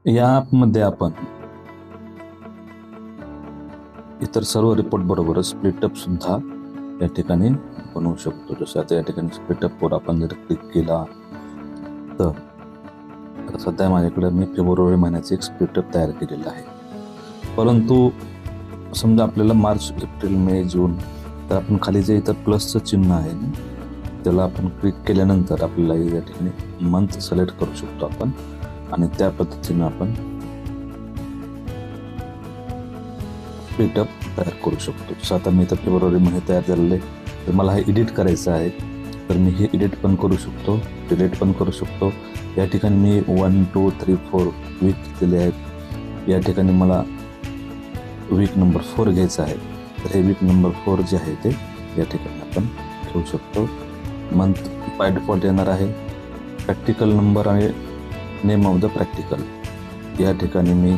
या ॲपमध्ये आपण इतर सर्व रिपोर्ट बरोबरच स्प्लिटअप सुद्धा या ठिकाणी बनवू शकतो. जसं आता या ठिकाणी स्प्लिटअपवर आपण जर क्लिक केला तर आता सध्या माझ्याकडे मी फेब्रुवारी महिन्याचे एक स्प्लिटअप तयार केलेलं आहे. परंतु समजा आपल्याला मार्च, एप्रिल, मे, जून, तर आपण खाली जे इथं प्लसचं चिन्ह आहे त्याला आपण क्लिक केल्यानंतर आपल्याला या ठिकाणी मंथ सिलेक्ट करू शकतो आपण आणि त्या पद्धतीनं आपण स्प्लिटअप तयार करू शकतो. जसं आता मी इथं फेब्रुवारी महिने तयार झालेलं आहे, तर मला हे एडिट करायचं आहे, तर मी हे एडिट पण करू शकतो, डिलीट पण करू शकतो. या ठिकाणी मी 1, 2, 3, 4 वीक दिलेले आहेत. या ठिकाणी मला वीक नंबर 4 घ्यायचा आहे, तर हे वीक नंबर 4 जे आहे ते या ठिकाणी आपण ठेवू शकतो. मंथ बाय डिफॉल्ट येणार आहे. प्रॅक्टिकल नंबर आणि नेम ऑफ द प्रॅक्टिकल या ठिकाणी मी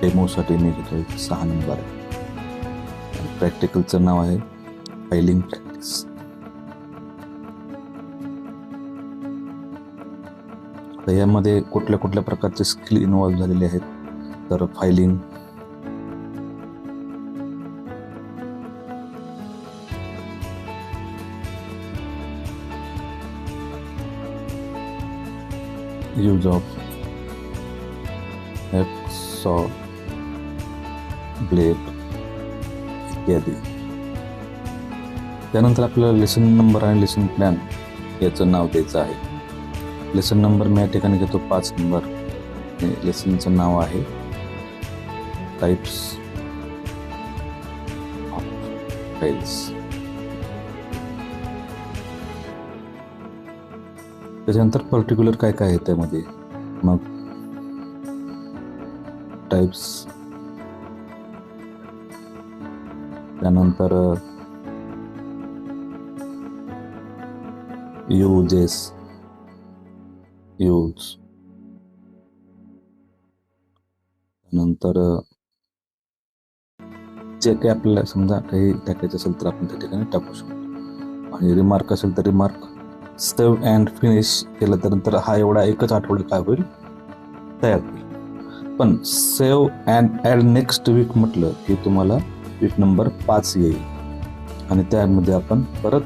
डेमोसाठी मी घेतो 6 नंबर आहे. प्रॅक्टिकलचं नाव आहे फायलिंग प्रॅक्टिस. तर यामध्ये कुठल्या कुठल्या प्रकारचे स्किल इन्व्हॉल्व झालेले आहेत, तर फायलिंग, यूज ऑफ सॉ, ब्लेड इत्यादी. त्यानंतर आपल्याला लेसन नंबर आणि लेसन प्लॅन याचं नाव द्यायचं आहे. लेसन नंबर मी या ठिकाणी घेतो 5 नंबर. लेसनचं नाव आहे टाइप्स ऑफ फाइल्स. त्याच्यानंतर पर्टिक्युलर काय काय आहे त्यामध्ये, मग टाइप्स, त्यानंतर यूजेस, यूज, नंतर जे काही आपल्याला समजा काही टाकायचं असेल तर आपण त्या ठिकाणी टाकू शकतो. आणि रिमार्क असेल तर रिमार्क. सेव्ह अँड फिनिश केलं तर नंतर हा एवढा एकच आठवडा काय होईल, तयार होईल. पण save and add next week म्हटलं की तुम्हाला वीक नंबर 5 येईल आणि त्यामध्ये आपण परत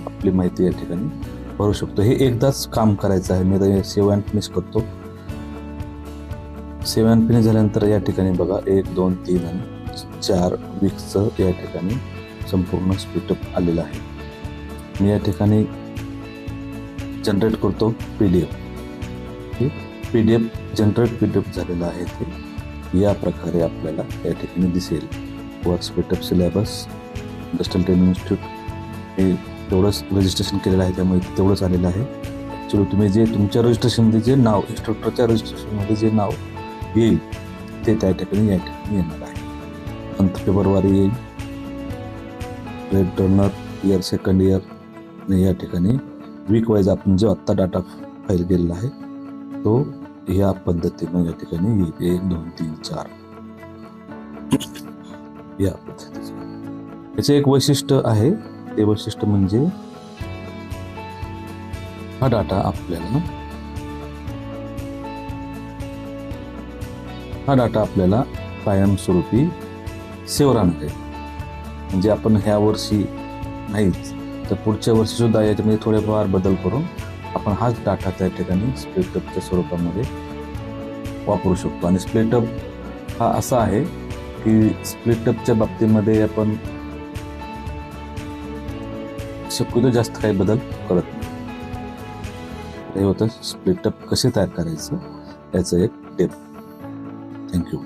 आपली माहिती या ठिकाणी भरू शकतो. हे एकदाच काम करायचं आहे. मी आता सेव्ह अँड फिनिश करतो. सेव्ह अँड फिनिश झाल्यानंतर या ठिकाणी बघा 1, 2, 3 आणि 4 वीकचं या ठिकाणी संपूर्ण स्प्लिटअप आलेलं आहे. मी या ठिकाणी जनरेट करतो PDF. हे PDF जनरेट PDF झालेलं आहे. ते या प्रकारे आपल्याला या ठिकाणी दिसेल. वर स्प्लिटअप सिलेबस, इंडस्ट्रियल ट्रेनिंग इन्स्टिट्यूट हे तेवढंच रजिस्ट्रेशन केलेलं आहे, त्यामुळे तेवढंच आलेलं आहे. ॲक्च्युली तुम्ही जे तुमच्या रजिस्ट्रेशनमध्ये जे नाव, इन्स्ट्रक्टरच्या रजिस्ट्रेशनमध्ये जे नाव येईल ते त्या ठिकाणी या ठिकाणी येणार आहे. मंथ फेब्रुवारी येईल, red runner, year second year आणि या ठिकाणी वीक वाईज आपण जो आत्ता डाटा फाईल केलेला आहे तो या पद्धतीनं या ठिकाणी येईल. 1, 2, 3, 4 या पद्धतीचं. याचे एक वैशिष्ट्य आहे, ते वैशिष्ट्य म्हणजे हा डाटा आपल्याला कायमस्वरूपी सेव्ह राहणार आहे. म्हणजे आपण ह्या वर्षी नाहीच तर पुढच्या वर्षी सुद्धा याच्यामध्ये थोडेफार बदल करून आपण हाच डाटा त्या ठिकाणी स्प्लिटअपच्या स्वरूपामध्ये वापरू शकतो. आणि स्प्लिटअप हा असा आहे की स्प्लिटअपच्या बाबतीमध्ये आपण शक्यतो जास्त काही बदल करत नाही. हे होतं स्प्लिटअप कसे तयार करायचं याचं एक टिप. थँक्यू.